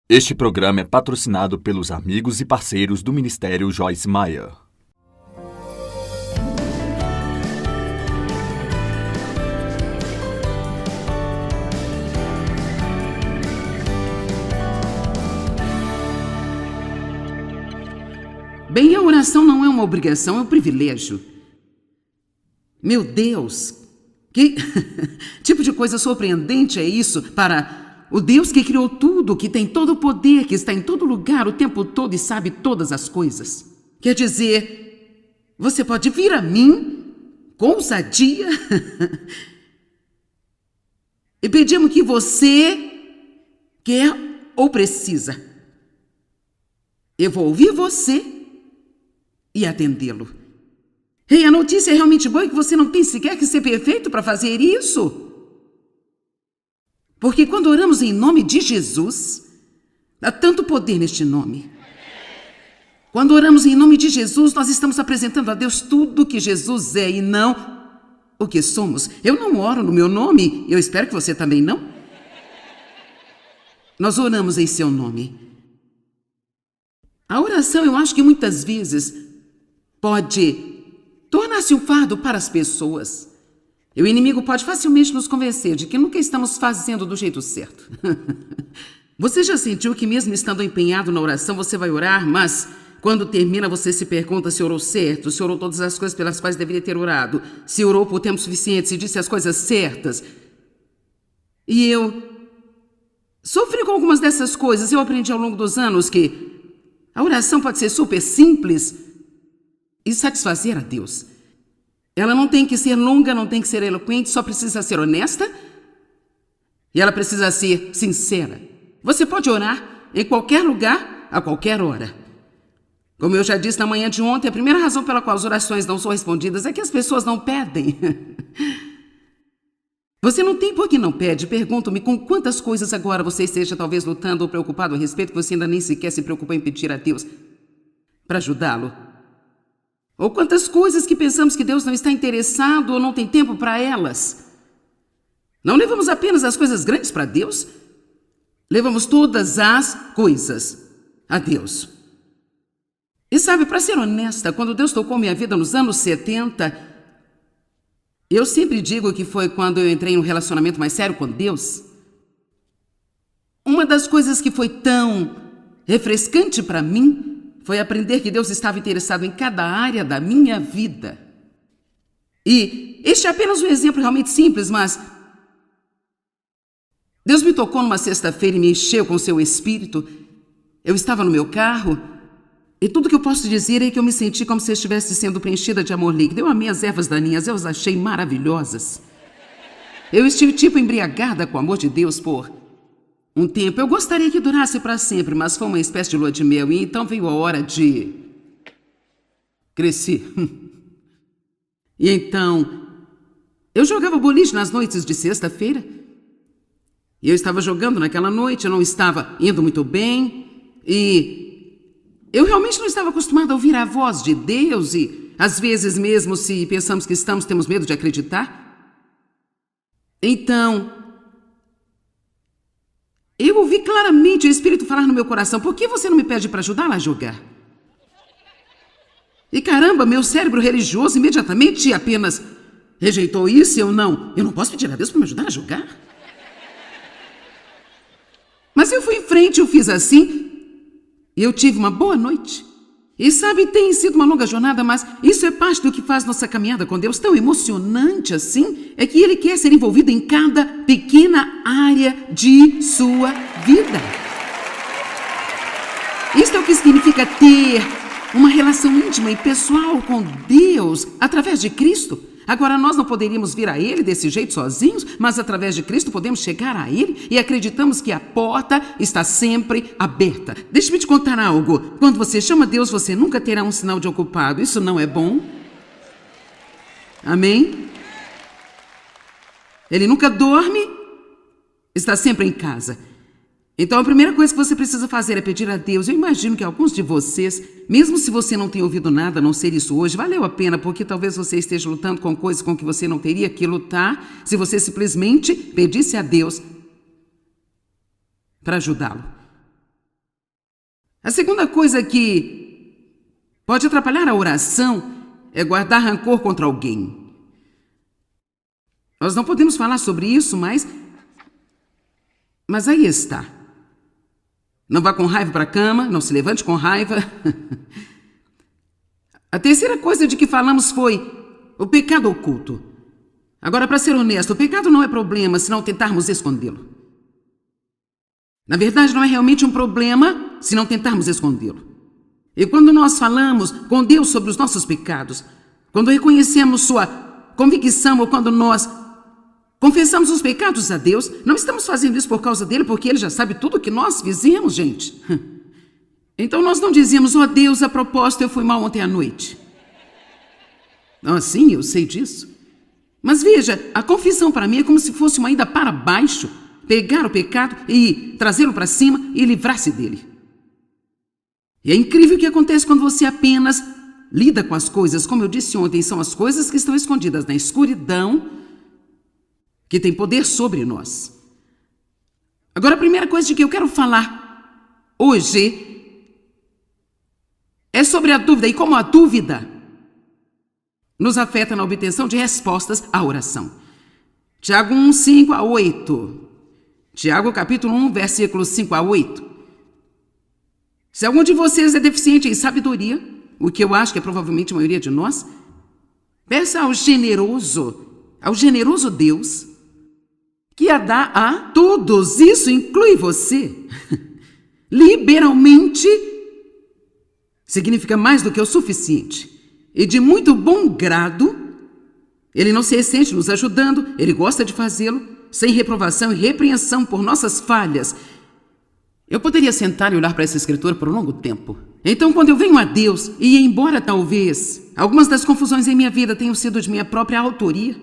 Este programa é patrocinado pelos amigos e parceiros do Ministério Joyce Meyer. Bem, a oração não é uma obrigação, é um privilégio. Meu Deus, que tipo de coisa surpreendente é isso para o Deus que criou tudo, que tem todo o poder, que está em todo lugar o tempo todo e sabe todas as coisas. Quer dizer, você pode vir a mim com ousadia e pedir-me o que você quer ou precisa. Eu vou ouvir você e atendê-lo. Ei, a notícia é realmente boa e que você não tem sequer que ser perfeito para fazer isso. Porque quando oramos em nome de Jesus, há tanto poder neste nome. Quando oramos em nome de Jesus, nós estamos apresentando a Deus tudo o que Jesus é e não o que somos. Eu não oro no meu nome, eu espero que você também não. Nós oramos em seu nome. A oração, eu acho que muitas vezes pode tornar-se um fardo para as pessoas. E o inimigo pode facilmente nos convencer de que nunca estamos fazendo do jeito certo. Você já sentiu que mesmo estando empenhado na oração, você vai orar, mas quando termina você se pergunta se orou certo, se orou todas as coisas pelas quais deveria ter orado, se orou por tempo suficiente, se disse as coisas certas. E eu sofri com algumas dessas coisas. Eu aprendi ao longo dos anos que a oração pode ser super simples e satisfazer a Deus. Ela não tem que ser longa, não tem que ser eloquente, só precisa ser honesta e ela precisa ser sincera. Você pode orar em qualquer lugar, a qualquer hora. Como eu já disse na manhã de ontem, a primeira razão pela qual as orações não são respondidas é que as pessoas não pedem. Você não tem por que não pede. Pergunto-me com quantas coisas agora você esteja talvez lutando ou preocupado a respeito que você ainda nem sequer se preocupa em pedir a Deus para ajudá-lo. Ou quantas coisas que pensamos que Deus não está interessado ou não tem tempo para elas. Não levamos apenas as coisas grandes para Deus, levamos todas as coisas a Deus. E sabe, para ser honesta, quando Deus tocou minha vida nos anos 70, eu sempre digo que foi quando eu entrei em um relacionamento mais sério com Deus. Uma das coisas que foi tão refrescante para mim foi aprender que Deus estava interessado em cada área da minha vida. E este é apenas um exemplo realmente simples, mas Deus me tocou numa sexta-feira e me encheu com seu espírito. Eu estava no meu carro e tudo que eu posso dizer é que eu me senti como se eu estivesse sendo preenchida de amor líquido. Eu amei as ervas daninhas, eu as achei maravilhosas. Eu estive tipo embriagada com o amor de Deus por um tempo. Eu gostaria que durasse para sempre, mas foi uma espécie de lua de mel. E então veio a hora de crescer. E então, eu jogava boliche nas noites de sexta-feira. E eu estava jogando naquela noite, eu não estava indo muito bem. E eu realmente não estava acostumada a ouvir a voz de Deus. E às vezes mesmo se pensamos que estamos, temos medo de acreditar. Então eu ouvi claramente o Espírito falar no meu coração: por que você não me pede para ajudá-la a jogar? E caramba, meu cérebro religioso imediatamente apenas rejeitou isso. Eu não posso pedir a Deus para me ajudar a jogar. Mas eu fui em frente, eu fiz assim, e eu tive uma boa noite. E sabe, tem sido uma longa jornada, mas isso é parte do que faz nossa caminhada com Deus tão emocionante assim, é que Ele quer ser envolvido em cada pequena área de sua vida. Isto é o que significa ter uma relação íntima e pessoal com Deus através de Cristo. Agora, nós não poderíamos vir a Ele desse jeito sozinhos, mas através de Cristo podemos chegar a Ele e acreditamos que a porta está sempre aberta. Deixa-me te contar algo. Quando você chama Deus, você nunca terá um sinal de ocupado. Isso não é bom? Amém? Ele nunca dorme, está sempre em casa. Então, a primeira coisa que você precisa fazer é pedir a Deus. Eu imagino que alguns de vocês, mesmo se você não tem ouvido nada a não ser isso hoje, valeu a pena, porque talvez você esteja lutando com coisas com que você não teria que lutar se você simplesmente pedisse a Deus para ajudá-lo. A segunda coisa que pode atrapalhar a oração é guardar rancor contra alguém. Nós não podemos falar sobre isso, mas aí está. Não vá com raiva para a cama, não se levante com raiva. A terceira coisa de que falamos foi o pecado oculto. Agora, para ser honesto, o pecado não é problema se não tentarmos escondê-lo. Na verdade, não é realmente um problema se não tentarmos escondê-lo. E quando nós falamos com Deus sobre os nossos pecados, quando reconhecemos sua convicção ou quando nós confessamos os pecados a Deus, não estamos fazendo isso por causa dele, porque ele já sabe tudo o que nós fizemos, gente. Então nós não dizemos, ó Deus, a propósito, eu fui mal ontem à noite. Ah, sim, eu sei disso. Mas veja, a confissão para mim é como se fosse uma ida para baixo, pegar o pecado e trazê-lo para cima e livrar-se dele. E é incrível o que acontece quando você apenas lida com as coisas. Como eu disse ontem, são as coisas que estão escondidas na escuridão que tem poder sobre nós. Agora, a primeira coisa de que eu quero falar hoje é sobre a dúvida e como a dúvida nos afeta na obtenção de respostas à oração. Tiago 1, 5 a 8. Tiago capítulo 1, versículos 5 a 8. Se algum de vocês é deficiente em sabedoria, o que eu acho que é provavelmente a maioria de nós, peça ao generoso Deus, que a dá a todos, isso inclui você, liberalmente, significa mais do que o suficiente, e de muito bom grado. Ele não se ressente nos ajudando, ele gosta de fazê-lo, sem reprovação e repreensão por nossas falhas. Eu poderia sentar e olhar para essa escritura por um longo tempo. Então, quando eu venho a Deus, e embora talvez algumas das confusões em minha vida tenham sido de minha própria autoria,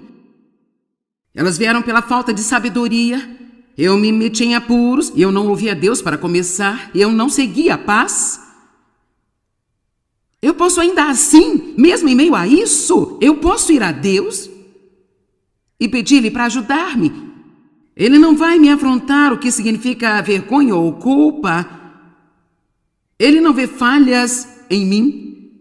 elas vieram pela falta de sabedoria, eu me meti em apuros, e eu não ouvi a Deus para começar, e eu não segui a paz. Eu posso ainda assim, mesmo em meio a isso, eu posso ir a Deus e pedir-lhe para ajudar-me. Ele não vai me afrontar o que significa vergonha ou culpa. Ele não vê falhas em mim.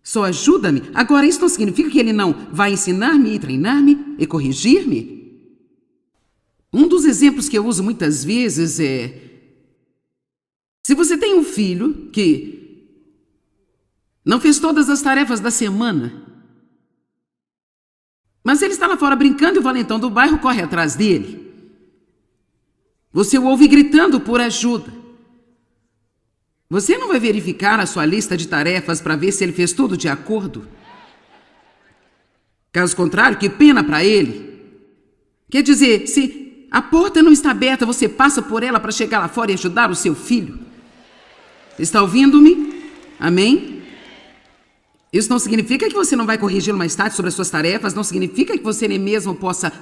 Só ajuda-me. Agora, isso não significa que ele não vai ensinar-me e treinar-me e corrigir-me. Um dos exemplos que eu uso muitas vezes é: se você tem um filho que não fez todas as tarefas da semana, mas ele está lá fora brincando e o valentão do bairro corre atrás dele. Você o ouve gritando por ajuda. Você não vai verificar a sua lista de tarefas para ver se ele fez tudo de acordo? Caso contrário, que pena para ele. Quer dizer, se a porta não está aberta, você passa por ela para chegar lá fora e ajudar o seu filho. Está ouvindo-me? Amém? Isso não significa que você não vai corrigi-lo mais tarde sobre as suas tarefas, não significa que você nem mesmo possa,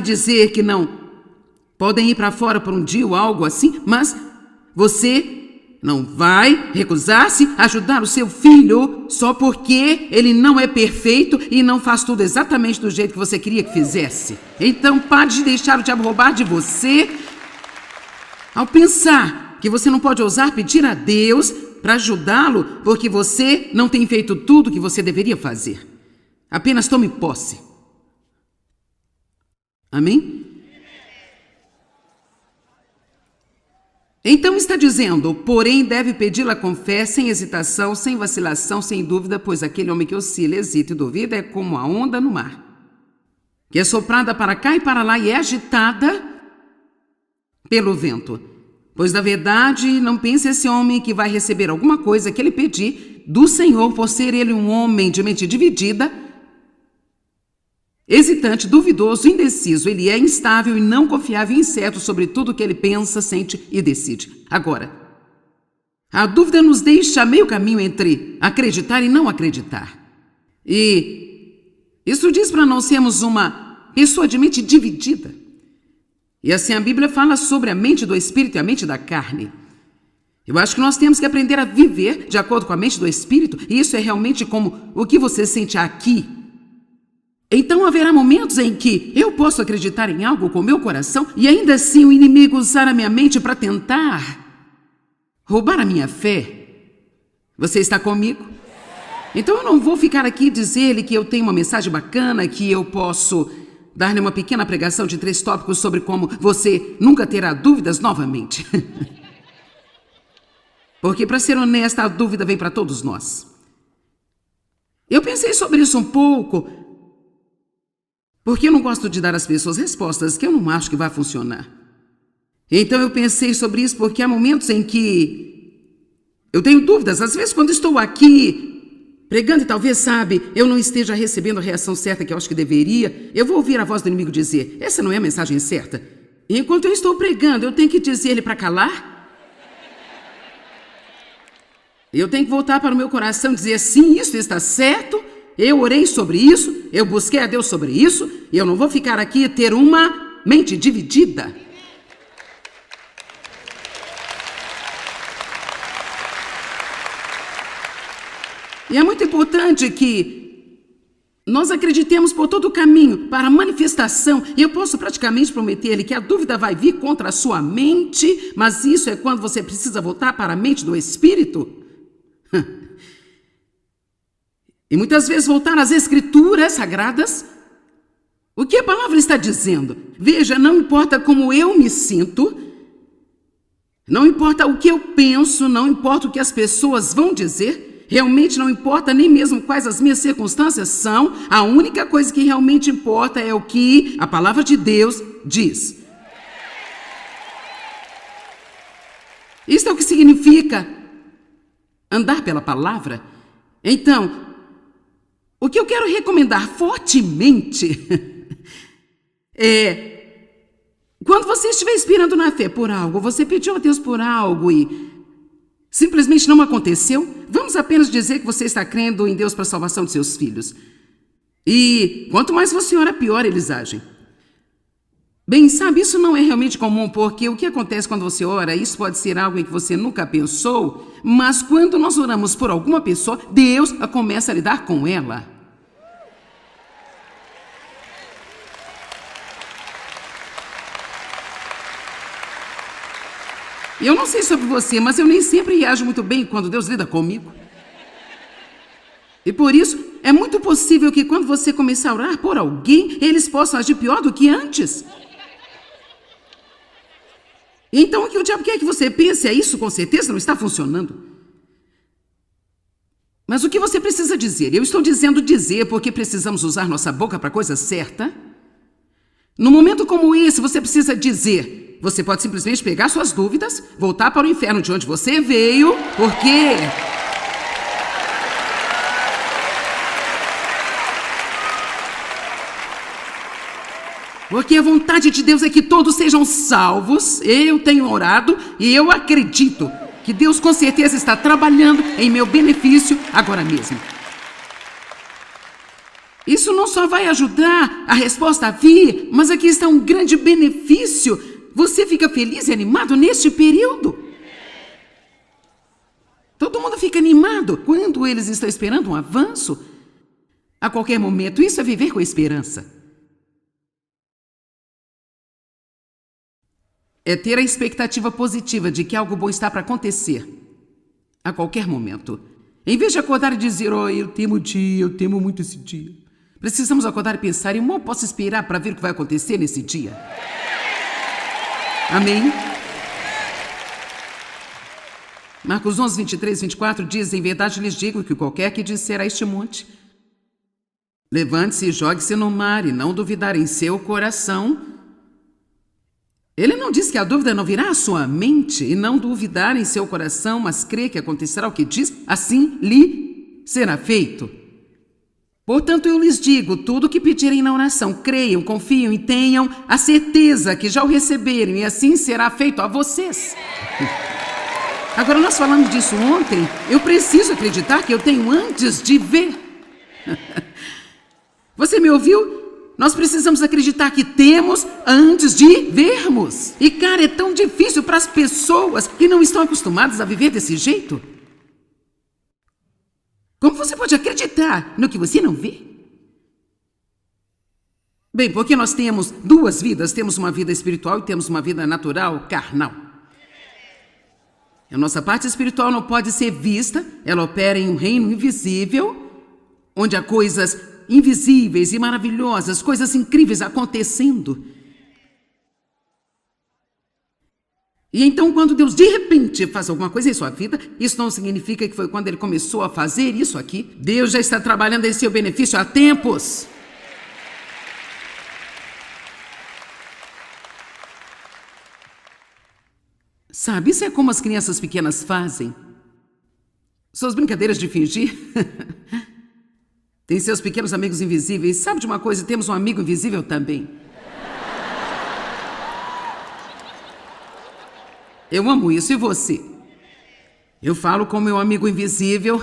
dizer que não podem ir para fora por um dia ou algo assim, mas você não vai recusar-se a ajudar o seu filho só porque ele não é perfeito e não faz tudo exatamente do jeito que você queria que fizesse. Então pare de deixar o diabo roubar de você ao pensar que você não pode ousar pedir a Deus para ajudá-lo porque você não tem feito tudo o que você deveria fazer. Apenas tome posse. Amém? Então está dizendo, porém deve pedi-la com fé, sem hesitação, sem vacilação, sem dúvida, pois aquele homem que oscila, hesita e duvida é como a onda no mar, que é soprada para cá e para lá e é agitada pelo vento. Pois na verdade não pense esse homem que vai receber alguma coisa que ele pedir do Senhor, por ser ele um homem de mente dividida, hesitante, duvidoso, indeciso. Ele é instável e não confiável e incerto sobre tudo o que ele pensa, sente e decide. Agora, a dúvida nos deixa a meio caminho entre acreditar e não acreditar. E isso diz para não sermos uma pessoa de mente dividida. E assim a Bíblia fala sobre a mente do Espírito e a mente da carne. Eu acho que nós temos que aprender a viver de acordo com a mente do Espírito, e isso é realmente como o que você sente aqui. Então haverá momentos em que eu posso acreditar em algo com meu coração e ainda assim o inimigo usar a minha mente para tentar roubar a minha fé. Você está comigo? Então eu não vou ficar aqui e dizer-lhe que eu tenho uma mensagem bacana, que eu posso dar-lhe uma pequena pregação de 3 tópicos sobre como você nunca terá dúvidas novamente. Porque, para ser honesta, a dúvida vem para todos nós. Eu pensei sobre isso um pouco, porque eu não gosto de dar às pessoas respostas que eu não acho que vai funcionar. Então eu pensei sobre isso porque há momentos em que eu tenho dúvidas. Às vezes, quando estou aqui pregando e talvez, eu não esteja recebendo a reação certa que eu acho que deveria, eu vou ouvir a voz do inimigo dizer, essa não é a mensagem certa. E enquanto eu estou pregando, eu tenho que dizer-lhe para calar? Eu tenho que voltar para o meu coração e dizer, sim, isso está certo, eu orei sobre isso, eu busquei a Deus sobre isso, e eu não vou ficar aqui e ter uma mente dividida. E é muito importante que nós acreditemos por todo o caminho para a manifestação. E eu posso praticamente prometer-lhe que a dúvida vai vir contra a sua mente, mas isso é quando você precisa voltar para a mente do Espírito. E muitas vezes voltar às Escrituras Sagradas. O que a palavra está dizendo? Veja, não importa como eu me sinto, não importa o que eu penso, não importa o que as pessoas vão dizer, realmente não importa nem mesmo quais as minhas circunstâncias são, a única coisa que realmente importa é o que a palavra de Deus diz. Isso é o que significa andar pela palavra. Então, o que eu quero recomendar fortemente é, quando você estiver esperando na fé por algo, você pediu a Deus por algo e simplesmente não aconteceu, vamos apenas dizer que você está crendo em Deus para a salvação de seus filhos. E quanto mais você ora, pior eles agem. Bem, isso não é realmente comum, porque o que acontece quando você ora, isso pode ser algo em que você nunca pensou, mas quando nós oramos por alguma pessoa, Deus começa a lidar com ela. Eu não sei sobre você, mas eu nem sempre reajo muito bem quando Deus lida comigo. E por isso, é muito possível que quando você começar a orar por alguém, eles possam agir pior do que antes. Então, o que o diabo quer que você pense é isso, com certeza não está funcionando. Mas o que você precisa dizer? Eu estou dizendo dizer porque precisamos usar nossa boca para a coisa certa. Num momento como esse, você precisa dizer. Você pode simplesmente pegar suas dúvidas, voltar para o inferno de onde você veio, porque a vontade de Deus é que todos sejam salvos. Eu tenho orado e eu acredito que Deus com certeza está trabalhando em meu benefício agora mesmo. Isso não só vai ajudar a resposta a vir, mas aqui está um grande benefício. Você fica feliz e animado neste período? Todo mundo fica animado quando eles estão esperando um avanço. A qualquer momento, isso é viver com esperança. É ter a expectativa positiva de que algo bom está para acontecer a qualquer momento. Em vez de acordar e dizer, eu temo o dia, eu temo muito esse dia. Precisamos acordar e pensar, eu mal posso esperar para ver o que vai acontecer nesse dia. Amém? Marcos 11, 23, 24 diz, em verdade lhes digo que qualquer que disser a este monte, levante-se e jogue-se no mar, e não duvidar em seu coração. Ele não diz que a dúvida não virá à sua mente, e não duvidar em seu coração, mas crê que acontecerá o que diz, assim lhe será feito. Portanto, eu lhes digo, tudo o que pedirem na oração, creiam, confiam e tenham a certeza que já o receberam, e assim será feito a vocês. Agora, nós falamos disso ontem, eu preciso acreditar que eu tenho antes de ver. Você me ouviu? Nós precisamos acreditar que temos antes de vermos. E, cara, é tão difícil para as pessoas que não estão acostumadas a viver desse jeito. Como você pode acreditar no que você não vê? Bem, porque nós temos duas vidas. Temos uma vida espiritual e temos uma vida natural, carnal. A nossa parte espiritual não pode ser vista, ela opera em um reino invisível, onde há coisas invisíveis e maravilhosas, coisas incríveis acontecendo. E então, quando Deus de repente faz alguma coisa em sua vida, isso não significa que foi quando Ele começou a fazer isso aqui. Deus já está trabalhando em seu benefício há tempos. Sabe, isso é como as crianças pequenas fazem. Suas brincadeiras de fingir. Tem seus pequenos amigos invisíveis. Sabe de uma coisa? Temos um amigo invisível também. Eu amo isso. E você? Eu falo com meu amigo invisível.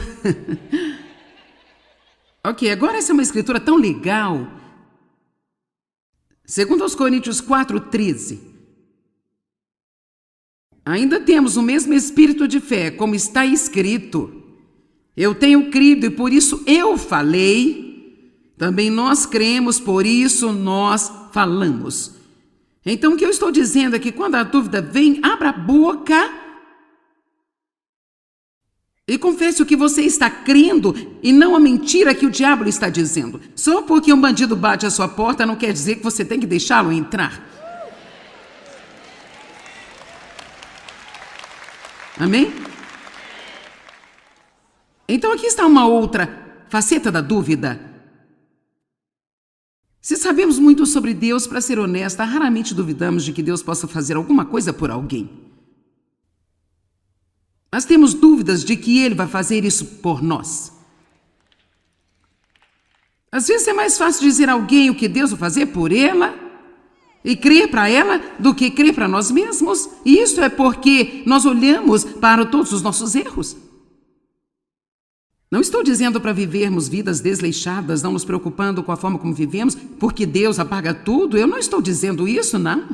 Ok, agora essa é uma escritura tão legal. Segundo aos Coríntios 4:13. Ainda temos o mesmo espírito de fé, como está escrito. Eu tenho crido e por isso eu falei. Também nós cremos, por isso nós falamos. Então o que eu estou dizendo é que quando a dúvida vem, abra a boca e confesse o que você está crendo e não a mentira que o diabo está dizendo. Só porque um bandido bate a sua porta não quer dizer que você tem que deixá-lo entrar. Amém? Então aqui está uma outra faceta da dúvida. Se sabemos muito sobre Deus, para ser honesta, raramente duvidamos de que Deus possa fazer alguma coisa por alguém. Mas temos dúvidas de que Ele vai fazer isso por nós. Às vezes é mais fácil dizer a alguém o que Deus vai fazer por ela e crer para ela do que crer para nós mesmos. E isso é porque nós olhamos para todos os nossos erros. Não estou dizendo para vivermos vidas desleixadas, não nos preocupando com a forma como vivemos, porque Deus apaga tudo. Eu não estou dizendo isso, não.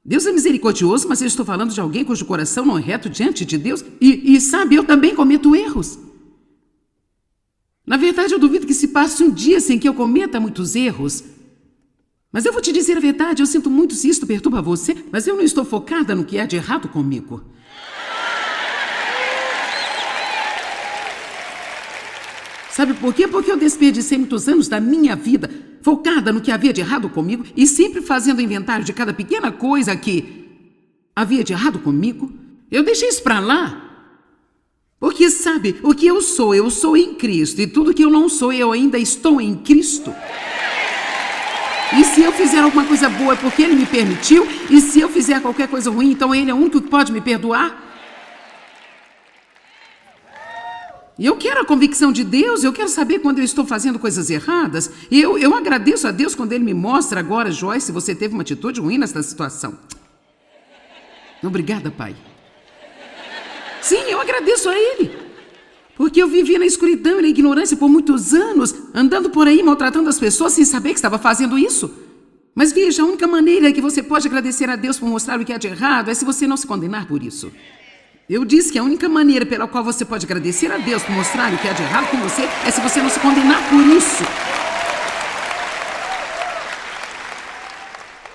Deus é misericordioso, mas eu estou falando de alguém cujo coração não é reto diante de Deus. E sabe, eu também cometo erros. Na verdade, eu duvido que se passe um dia sem que eu cometa muitos erros. Mas eu vou te dizer a verdade, eu sinto muito se isto perturba você, mas eu não estou focada no que há de errado comigo. Sabe por quê? Porque eu desperdicei muitos anos da minha vida focada no que havia de errado comigo e sempre fazendo inventário de cada pequena coisa que havia de errado comigo. Eu deixei isso para lá. Porque, sabe, o que eu sou em Cristo. E tudo que eu não sou, eu ainda estou em Cristo. E se eu fizer alguma coisa boa é porque Ele me permitiu. E se eu fizer qualquer coisa ruim, então Ele é o único que pode me perdoar. E eu quero a convicção de Deus, eu quero saber quando eu estou fazendo coisas erradas. E eu agradeço a Deus quando Ele me mostra agora, Joyce, você teve uma atitude ruim nessa situação. Obrigada, Pai. Sim, eu agradeço a Ele. Porque eu vivi na escuridão e na ignorância por muitos anos, andando por aí maltratando as pessoas sem saber que estava fazendo isso. Mas veja, a única maneira que você pode agradecer a Deus por mostrar o que há de errado é se você não se condenar por isso. Eu disse que a única maneira pela qual você pode agradecer a Deus por mostrar o que há de errado com você é se você não se condenar por isso.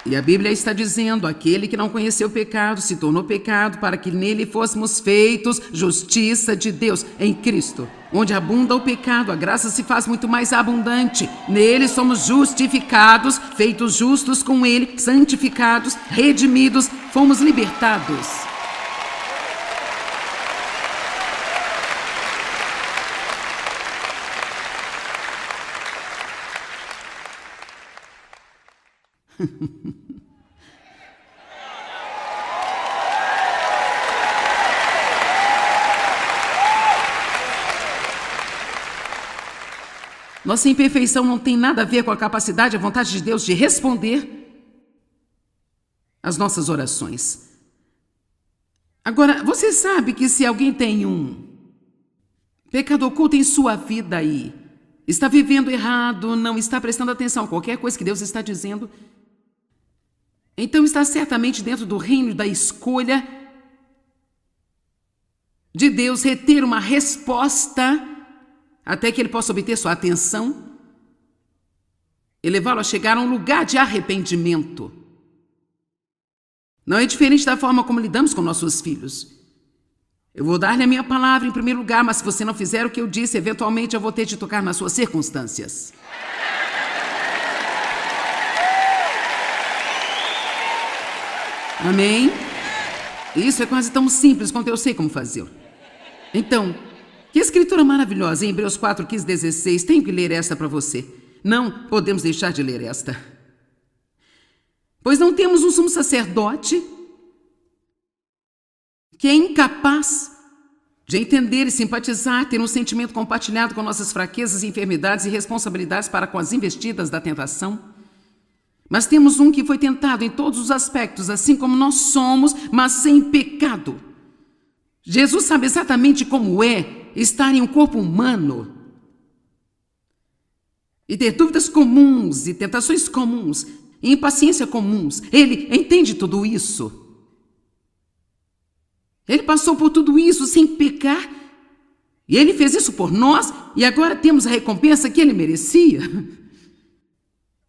E a Bíblia está dizendo, aquele que não conheceu o pecado se tornou pecado para que nele fôssemos feitos justiça de Deus em Cristo. Onde abunda o pecado, a graça se faz muito mais abundante. Nele somos justificados, feitos justos com Ele, santificados, redimidos, fomos libertados. Nossa imperfeição não tem nada a ver com a capacidade e a vontade de Deus de responder às nossas orações. Agora, você sabe que se alguém tem um pecado oculto em sua vida e está vivendo errado, não está prestando atenção a qualquer coisa que Deus está dizendo, então está certamente dentro do reino da escolha de Deus reter uma resposta até que Ele possa obter sua atenção e levá-lo a chegar a um lugar de arrependimento. Não é diferente da forma como lidamos com nossos filhos. Eu vou dar-lhe a minha palavra em primeiro lugar, mas se você não fizer o que eu disse, eventualmente eu vou ter de tocar nas suas circunstâncias. Amém? Isso é quase tão simples quanto eu sei como fazê-lo. Então, que escritura maravilhosa, em Hebreus 4:15-16. Tenho que ler esta para você. Não podemos deixar de ler esta. Pois não temos um sumo sacerdote que é incapaz de entender e simpatizar, ter um sentimento compartilhado com nossas fraquezas, enfermidades e responsabilidades para com as investidas da tentação. Mas temos um que foi tentado em todos os aspectos, assim como nós somos, mas sem pecado. Jesus sabe exatamente como é estar em um corpo humano e ter dúvidas comuns e tentações comuns e impaciência comuns. Ele entende tudo isso. Ele passou por tudo isso sem pecar. E ele fez isso por nós e agora temos a recompensa que ele merecia.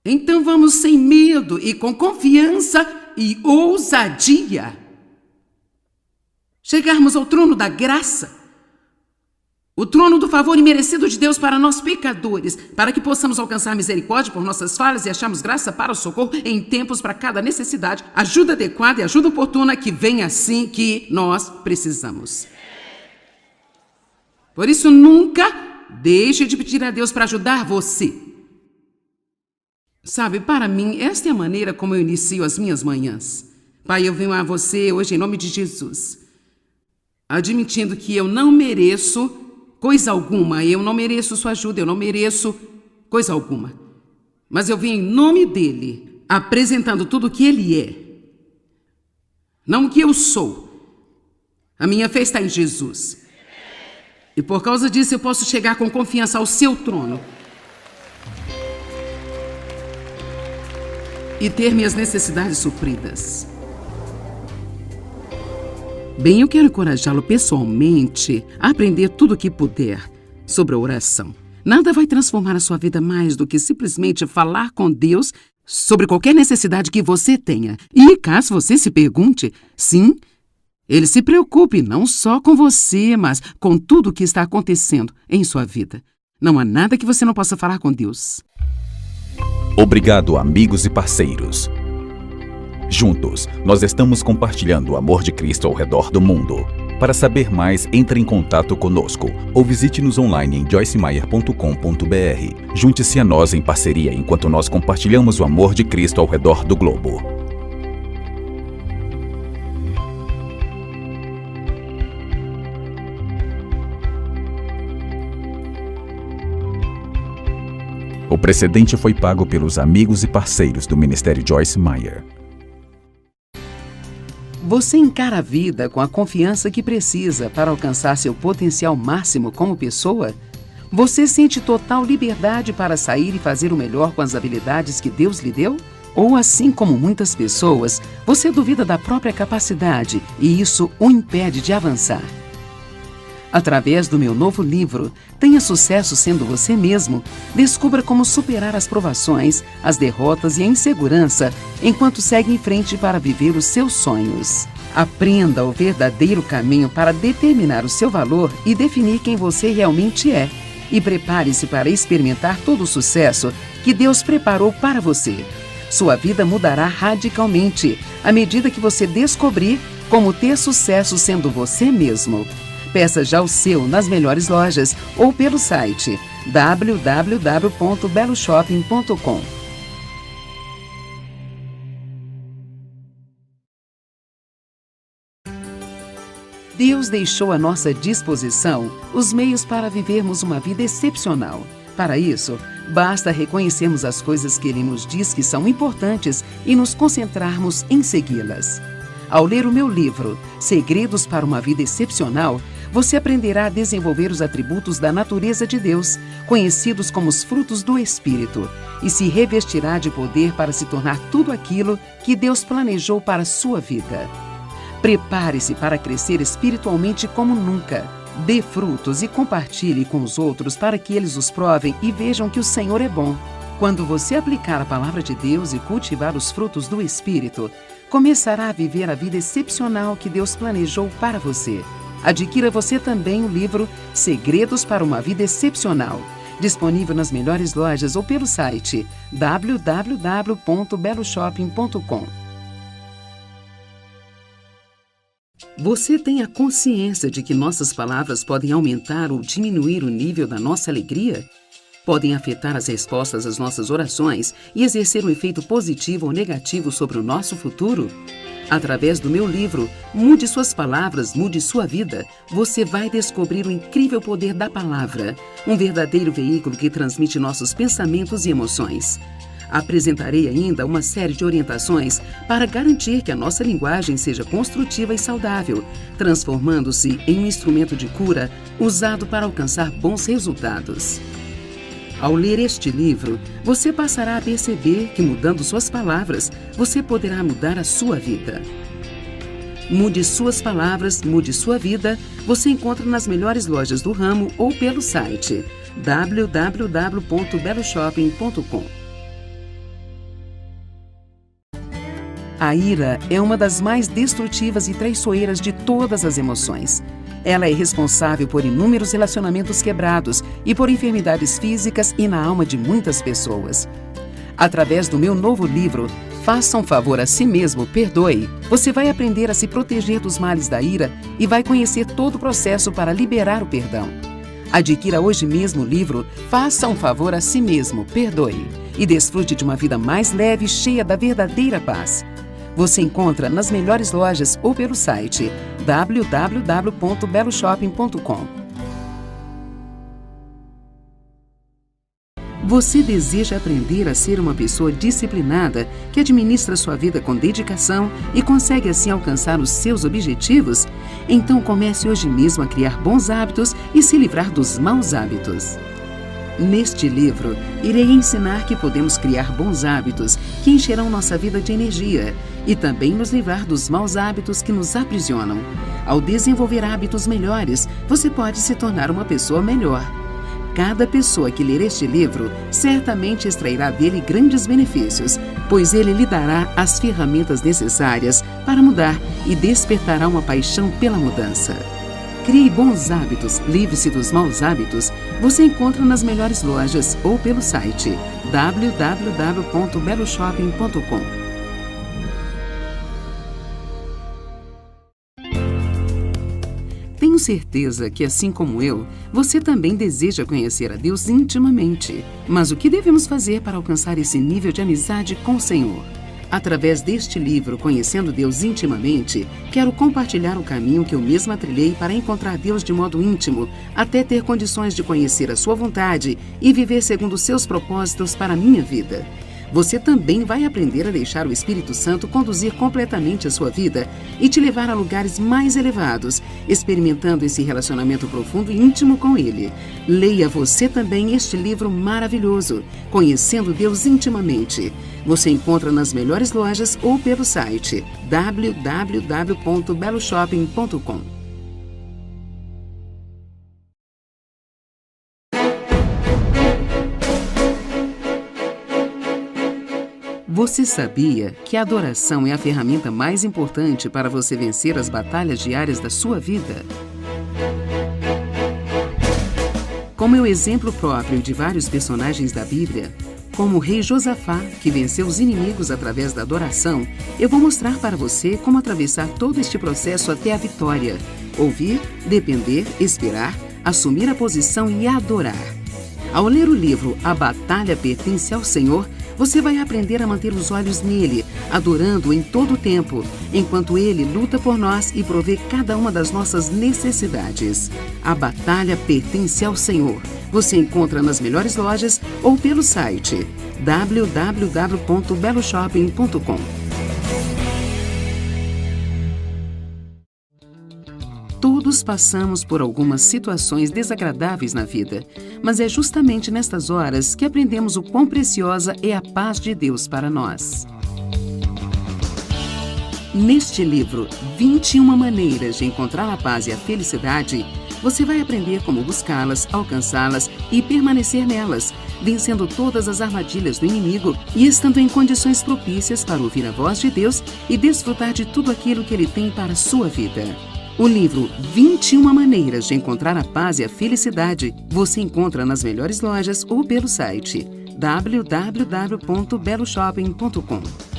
Então vamos sem medo e com confiança e ousadia chegarmos ao trono da graça, o trono do favor imerecido de Deus para nós pecadores, para que possamos alcançar misericórdia por nossas falhas e acharmos graça para o socorro em tempos para cada necessidade, ajuda adequada e ajuda oportuna que vem assim que nós precisamos. Por isso, nunca deixe de pedir a Deus para ajudar você. Sabe, para mim, esta é a maneira como eu inicio as minhas manhãs. Pai, eu venho a você hoje em nome de Jesus, admitindo que eu não mereço coisa alguma, eu não mereço sua ajuda, eu não mereço coisa alguma. Mas eu vim em nome dele, apresentando tudo o que ele é, não o que eu sou. A minha fé está em Jesus. E por causa disso eu posso chegar com confiança ao seu trono e ter minhas necessidades supridas. Bem, eu quero encorajá-lo pessoalmente a aprender tudo o que puder sobre a oração. Nada vai transformar a sua vida mais do que simplesmente falar com Deus sobre qualquer necessidade que você tenha. E caso você se pergunte, sim, ele se preocupe não só com você, mas com tudo o que está acontecendo em sua vida. Não há nada que você não possa falar com Deus. Obrigado, amigos e parceiros. Juntos, nós estamos compartilhando o amor de Cristo ao redor do mundo. Para saber mais, entre em contato conosco ou visite-nos online em joycemeyer.com.br. Junte-se a nós em parceria enquanto nós compartilhamos o amor de Cristo ao redor do globo. O precedente foi pago pelos amigos e parceiros do Ministério Joyce Meyer. Você encara a vida com a confiança que precisa para alcançar seu potencial máximo como pessoa? Você sente total liberdade para sair e fazer o melhor com as habilidades que Deus lhe deu? Ou, assim como muitas pessoas, você duvida da própria capacidade e isso o impede de avançar? Através do meu novo livro, Tenha Sucesso Sendo Você Mesmo, descubra como superar as provações, as derrotas e a insegurança enquanto segue em frente para viver os seus sonhos. Aprenda o verdadeiro caminho para determinar o seu valor e definir quem você realmente é. E prepare-se para experimentar todo o sucesso que Deus preparou para você. Sua vida mudará radicalmente à medida que você descobrir como ter sucesso sendo você mesmo. Peça já o seu nas melhores lojas ou pelo site www.beloshopping.com. Deus deixou à nossa disposição os meios para vivermos uma vida excepcional. Para isso, basta reconhecermos as coisas que Ele nos diz que são importantes e nos concentrarmos em segui-las. Ao ler o meu livro, Segredos para uma Vida Excepcional, você aprenderá a desenvolver os atributos da natureza de Deus, conhecidos como os frutos do Espírito, e se revestirá de poder para se tornar tudo aquilo que Deus planejou para a sua vida. Prepare-se para crescer espiritualmente como nunca. Dê frutos e compartilhe com os outros para que eles os provem e vejam que o Senhor é bom. Quando você aplicar a palavra de Deus e cultivar os frutos do Espírito, começará a viver a vida excepcional que Deus planejou para você. Adquira você também o livro Segredos para uma Vida Excepcional, disponível nas melhores lojas ou pelo site www.beloshopping.com. Você tem a consciência de que nossas palavras podem aumentar ou diminuir o nível da nossa alegria? Podem afetar as respostas às nossas orações e exercer um efeito positivo ou negativo sobre o nosso futuro? Através do meu livro, Mude Suas Palavras, Mude Sua Vida, você vai descobrir o incrível poder da palavra, um verdadeiro veículo que transmite nossos pensamentos e emoções. Apresentarei ainda uma série de orientações para garantir que a nossa linguagem seja construtiva e saudável, transformando-se em um instrumento de cura usado para alcançar bons resultados. Ao ler este livro, você passará a perceber que, mudando suas palavras, você poderá mudar a sua vida. Mude Suas Palavras, Mude Sua Vida, você encontra nas melhores lojas do ramo ou pelo site www.beloshopping.com. A ira é uma das mais destrutivas e traiçoeiras de todas as emoções. Ela é responsável por inúmeros relacionamentos quebrados e por enfermidades físicas e na alma de muitas pessoas. Através do meu novo livro, Faça um Favor a Si Mesmo, Perdoe, você vai aprender a se proteger dos males da ira e vai conhecer todo o processo para liberar o perdão. Adquira hoje mesmo o livro Faça um Favor a Si Mesmo, Perdoe e desfrute de uma vida mais leve e cheia da verdadeira paz. Você encontra nas melhores lojas ou pelo site www.beloshopping.com. Você deseja aprender a ser uma pessoa disciplinada que administra sua vida com dedicação e consegue assim alcançar os seus objetivos? Então comece hoje mesmo a criar bons hábitos e se livrar dos maus hábitos. Neste livro, irei ensinar que podemos criar bons hábitos que encherão nossa vida de energia e também nos livrar dos maus hábitos que nos aprisionam. Ao desenvolver hábitos melhores, você pode se tornar uma pessoa melhor. Cada pessoa que ler este livro certamente extrairá dele grandes benefícios, pois ele lhe dará as ferramentas necessárias para mudar e despertará uma paixão pela mudança. Crie bons hábitos, livre-se dos maus hábitos. Você encontra nas melhores lojas ou pelo site www.beloshopping.com. Tenho certeza que, assim como eu, você também deseja conhecer a Deus intimamente. Mas o que devemos fazer para alcançar esse nível de amizade com o Senhor? Através deste livro, Conhecendo Deus Intimamente, quero compartilhar o caminho que eu mesma trilhei para encontrar Deus de modo íntimo, até ter condições de conhecer a sua vontade e viver segundo os seus propósitos para a minha vida. Você também vai aprender a deixar o Espírito Santo conduzir completamente a sua vida e te levar a lugares mais elevados, experimentando esse relacionamento profundo e íntimo com Ele. Leia você também este livro maravilhoso, Conhecendo Deus Intimamente. Você encontra nas melhores lojas ou pelo site www.beloshopping.com. Você sabia que a adoração é a ferramenta mais importante para você vencer as batalhas diárias da sua vida? Como é o exemplo próprio de vários personagens da Bíblia, como o rei Josafá, que venceu os inimigos através da adoração, eu vou mostrar para você como atravessar todo este processo até a vitória. Ouvir, depender, esperar, assumir a posição e adorar. Ao ler o livro A Batalha Pertence ao Senhor, você vai aprender a manter os olhos nele, adorando-o em todo o tempo, enquanto ele luta por nós e provê cada uma das nossas necessidades. A batalha pertence ao Senhor. Você encontra nas melhores lojas ou pelo site www.beloshopping.com. Todos passamos por algumas situações desagradáveis na vida, mas é justamente nestas horas que aprendemos o quão preciosa é a paz de Deus para nós. Neste livro, 21 maneiras de encontrar a paz e a felicidade, você vai aprender como buscá-las, alcançá-las e permanecer nelas, vencendo todas as armadilhas do inimigo e estando em condições propícias para ouvir a voz de Deus e desfrutar de tudo aquilo que Ele tem para a sua vida. O livro 21 Maneiras de Encontrar a Paz e a Felicidade você encontra nas melhores lojas ou pelo site www.beloshopping.com.